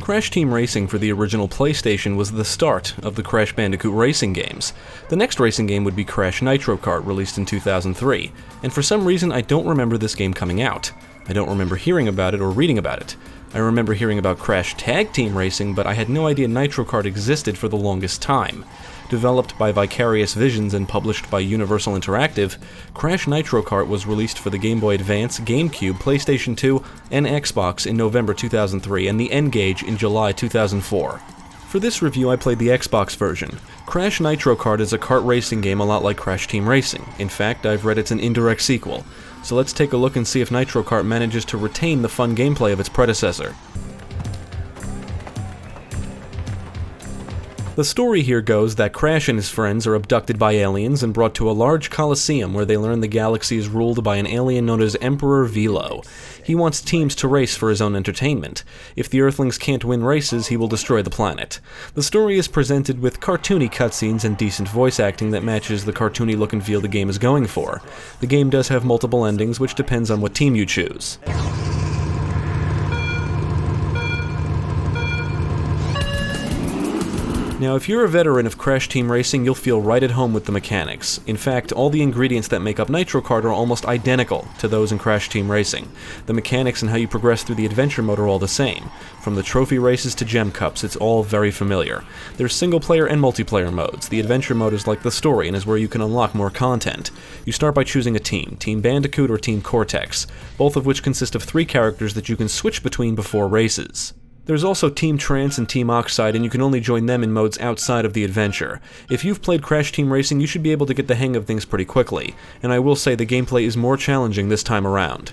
Crash Team Racing for the original PlayStation was the start of the Crash Bandicoot racing games. The next racing game would be Crash Nitro Kart, released in 2003, and for some reason I don't remember this game coming out. I don't remember hearing about it or reading about it. I remember hearing about Crash Tag Team Racing, but I had no idea Nitro Kart existed for the longest time. Developed by Vicarious Visions and published by Universal Interactive, Crash Nitro Kart was released for the Game Boy Advance, GameCube, PlayStation 2, and Xbox in November 2003, and the N-Gage in July 2004. For this review, I played the Xbox version. Crash Nitro Kart is a kart racing game a lot like Crash Team Racing. In fact, I've read it's an indirect sequel. So let's take a look and see if Nitro Kart manages to retain the fun gameplay of its predecessor. The story here goes that Crash and his friends are abducted by aliens and brought to a large coliseum where they learn the galaxy is ruled by an alien known as Emperor Velo. He wants teams to race for his own entertainment. If the Earthlings can't win races, he will destroy the planet. The story is presented with cartoony cutscenes and decent voice acting that matches the cartoony look and feel the game is going for. The game does have multiple endings, which depends on what team you choose. Now, if you're a veteran of Crash Team Racing, you'll feel right at home with the mechanics. In fact, all the ingredients that make up Nitro Kart are almost identical to those in Crash Team Racing. The mechanics and how you progress through the adventure mode are all the same. From the trophy races to gem cups, it's all very familiar. There's single-player and multiplayer modes. The adventure mode is like the story and is where you can unlock more content. You start by choosing a team, Team Bandicoot or Team Cortex, both of which consist of 3 characters that you can switch between before races. There's also Team Trance and Team Oxide, and you can only join them in modes outside of the adventure. If you've played Crash Team Racing, you should be able to get the hang of things pretty quickly, and I will say the gameplay is more challenging this time around.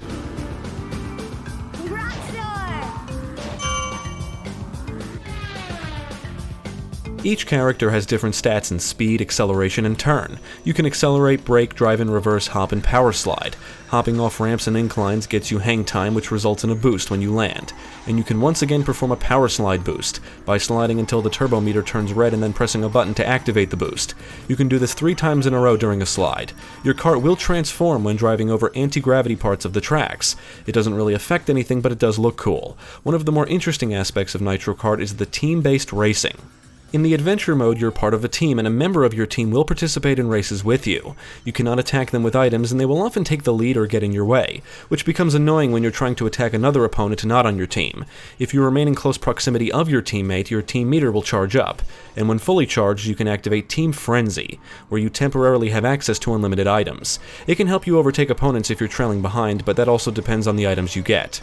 Each character has different stats in speed, acceleration, and turn. You can accelerate, brake, drive in reverse, hop, and power slide. Hopping off ramps and inclines gets you hang time, which results in a boost when you land. And you can once again perform a power slide boost by sliding until the turbo meter turns red and then pressing a button to activate the boost. You can do this 3 times in a row during a slide. Your kart will transform when driving over anti-gravity parts of the tracks. It doesn't really affect anything, but it does look cool. One of the more interesting aspects of Nitro Kart is the team-based racing. In the adventure mode, you're part of a team, and a member of your team will participate in races with you. You cannot attack them with items, and they will often take the lead or get in your way, which becomes annoying when you're trying to attack another opponent not on your team. If you remain in close proximity of your teammate, your team meter will charge up, and when fully charged, you can activate Team Frenzy, where you temporarily have access to unlimited items. It can help you overtake opponents if you're trailing behind, but that also depends on the items you get.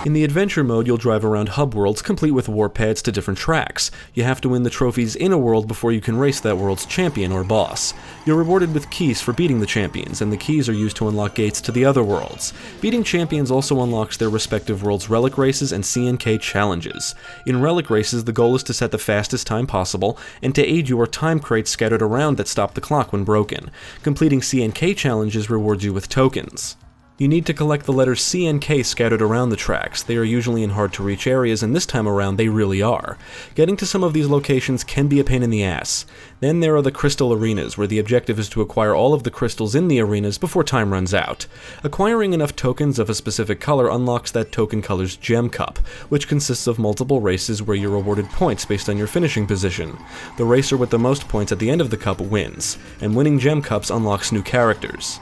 In the adventure mode, you'll drive around hub worlds complete with warp pads to different tracks. You have to win the trophies in a world before you can race that world's champion or boss. You're rewarded with keys for beating the champions, and the keys are used to unlock gates to the other worlds. Beating champions also unlocks their respective worlds' relic races and CNK challenges. In relic races, the goal is to set the fastest time possible, and to aid you are time crates scattered around that stop the clock when broken. Completing CNK challenges rewards you with tokens. You need to collect the letters C and K scattered around the tracks. They are usually in hard-to-reach areas, and this time around they really are. Getting to some of these locations can be a pain in the ass. Then there are the crystal arenas, where the objective is to acquire all of the crystals in the arenas before time runs out. Acquiring enough tokens of a specific color unlocks that token color's gem cup, which consists of multiple races where you're awarded points based on your finishing position. The racer with the most points at the end of the cup wins, and winning gem cups unlocks new characters.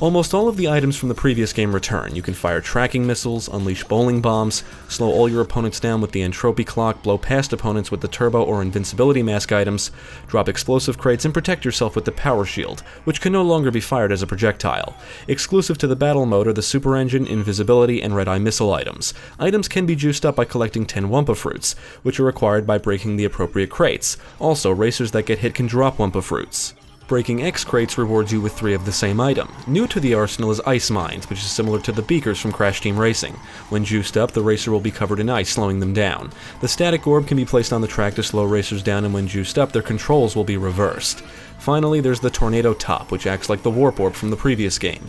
Almost all of the items from the previous game return. You can fire tracking missiles, unleash bowling bombs, slow all your opponents down with the entropy clock, blow past opponents with the turbo or invincibility mask items, drop explosive crates, and protect yourself with the power shield, which can no longer be fired as a projectile. Exclusive to the battle mode are the super engine, invisibility, and red-eye missile items. Items can be juiced up by collecting 10 Wumpa fruits, which are required by breaking the appropriate crates. Also, racers that get hit can drop Wumpa fruits. Breaking X crates rewards you with 3 of the same item. New to the arsenal is Ice Mines, which is similar to the beakers from Crash Team Racing. When juiced up, the racer will be covered in ice, slowing them down. The static orb can be placed on the track to slow racers down, and when juiced up, their controls will be reversed. Finally, there's the Tornado Top, which acts like the warp orb from the previous game.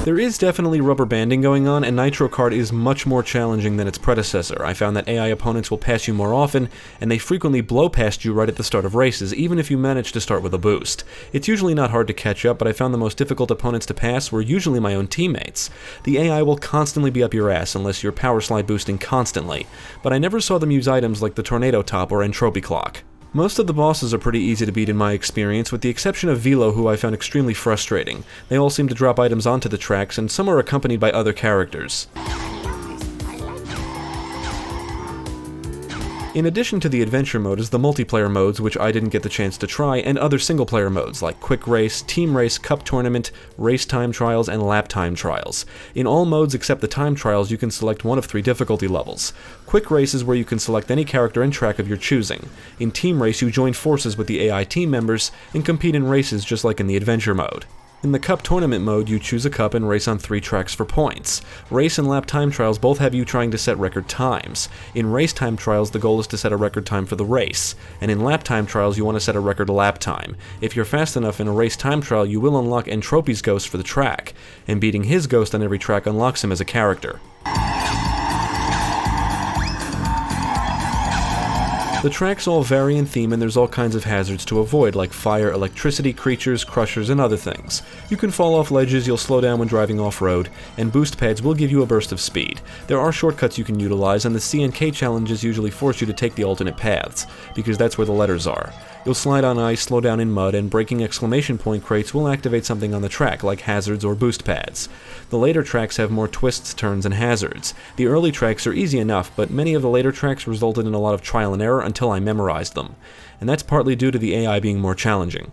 There is definitely rubber banding going on, and Nitro Kart is much more challenging than its predecessor. I found that AI opponents will pass you more often, and they frequently blow past you right at the start of races, even if you manage to start with a boost. It's usually not hard to catch up, but I found the most difficult opponents to pass were usually my own teammates. The AI will constantly be up your ass unless you're power slide boosting constantly, but I never saw them use items like the Tornado Top or Entropy Clock. Most of the bosses are pretty easy to beat in my experience, with the exception of Velo, who I found extremely frustrating. They all seem to drop items onto the tracks, and some are accompanied by other characters. In addition to the adventure mode is the multiplayer modes, which I didn't get the chance to try, and other single-player modes like Quick Race, Team Race, Cup Tournament, Race Time Trials, and Lap Time Trials. In all modes except the Time Trials, you can select one of 3 difficulty levels. Quick Race is where you can select any character and track of your choosing. In Team Race, you join forces with the AI team members and compete in races just like in the adventure mode. In the Cup Tournament mode, you choose a cup and race on 3 tracks for points. Race and Lap Time Trials both have you trying to set record times. In Race Time Trials, the goal is to set a record time for the race, and in Lap Time Trials, you want to set a record lap time. If you're fast enough in a Race Time Trial, you will unlock Entropy's ghost for the track, and beating his ghost on every track unlocks him as a character. The tracks all vary in theme, and there's all kinds of hazards to avoid, like fire, electricity, creatures, crushers, and other things. You can fall off ledges, you'll slow down when driving off-road, and boost pads will give you a burst of speed. There are shortcuts you can utilize, and the C and K challenges usually force you to take the alternate paths, because that's where the letters are. You'll slide on ice, slow down in mud, and breaking exclamation point crates will activate something on the track, like hazards or boost pads. The later tracks have more twists, turns, and hazards. The early tracks are easy enough, but many of the later tracks resulted in a lot of trial and error until I memorized them, and that's partly due to the AI being more challenging.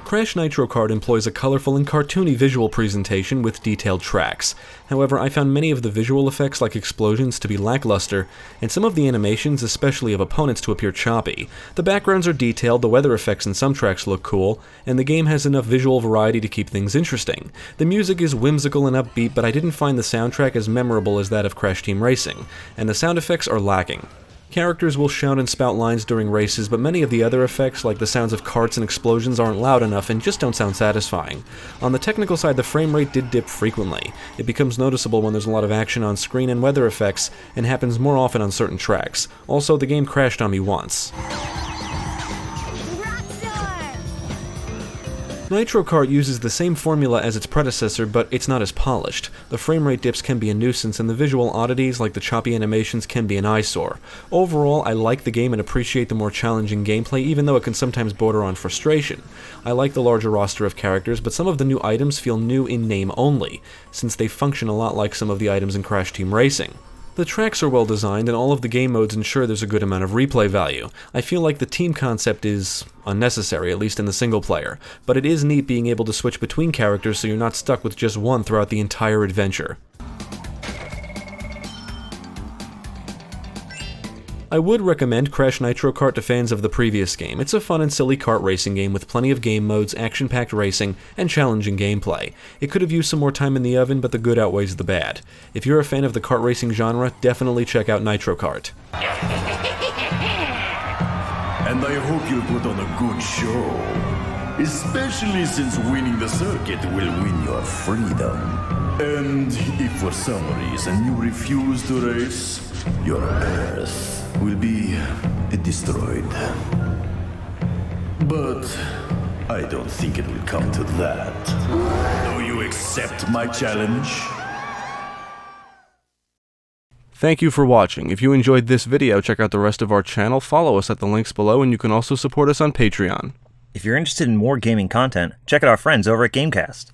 Crash Nitro Kart employs a colorful and cartoony visual presentation with detailed tracks. However, I found many of the visual effects like explosions to be lackluster, and some of the animations, especially of opponents, to appear choppy. The backgrounds are detailed, the weather effects in some tracks look cool, and the game has enough visual variety to keep things interesting. The music is whimsical and upbeat, but I didn't find the soundtrack as memorable as that of Crash Team Racing, and the sound effects are lacking. Characters will shout and spout lines during races, but many of the other effects, like the sounds of carts and explosions, aren't loud enough and just don't sound satisfying. On the technical side, the frame rate did dip frequently. It becomes noticeable when there's a lot of action on screen and weather effects, and happens more often on certain tracks. Also, the game crashed on me once. Nitro Kart uses the same formula as its predecessor, but it's not as polished. The frame rate dips can be a nuisance, and the visual oddities like the choppy animations can be an eyesore. Overall, I like the game and appreciate the more challenging gameplay, even though it can sometimes border on frustration. I like the larger roster of characters, but some of the new items feel new in name only, since they function a lot like some of the items in Crash Team Racing. The tracks are well designed, and all of the game modes ensure there's a good amount of replay value. I feel like the team concept is unnecessary, at least in the single player, but it is neat being able to switch between characters so you're not stuck with just one throughout the entire adventure. I would recommend Crash Nitro Kart to fans of the previous game. It's a fun and silly kart racing game with plenty of game modes, action-packed racing, and challenging gameplay. It could have used some more time in the oven, but the good outweighs the bad. If you're a fan of the kart racing genre, definitely check out Nitro Kart. And I hope you'll put on a good show. Especially since winning the circuit will win your freedom. And if for some reason you refuse to race, your Earth will be destroyed. But I don't think it will come to that. Do you accept my challenge? Thank you for watching. If you enjoyed this video, check out the rest of our channel, follow us at the links below, and you can also support us on Patreon. If you're interested in more gaming content, check out our friends over at Gamecast.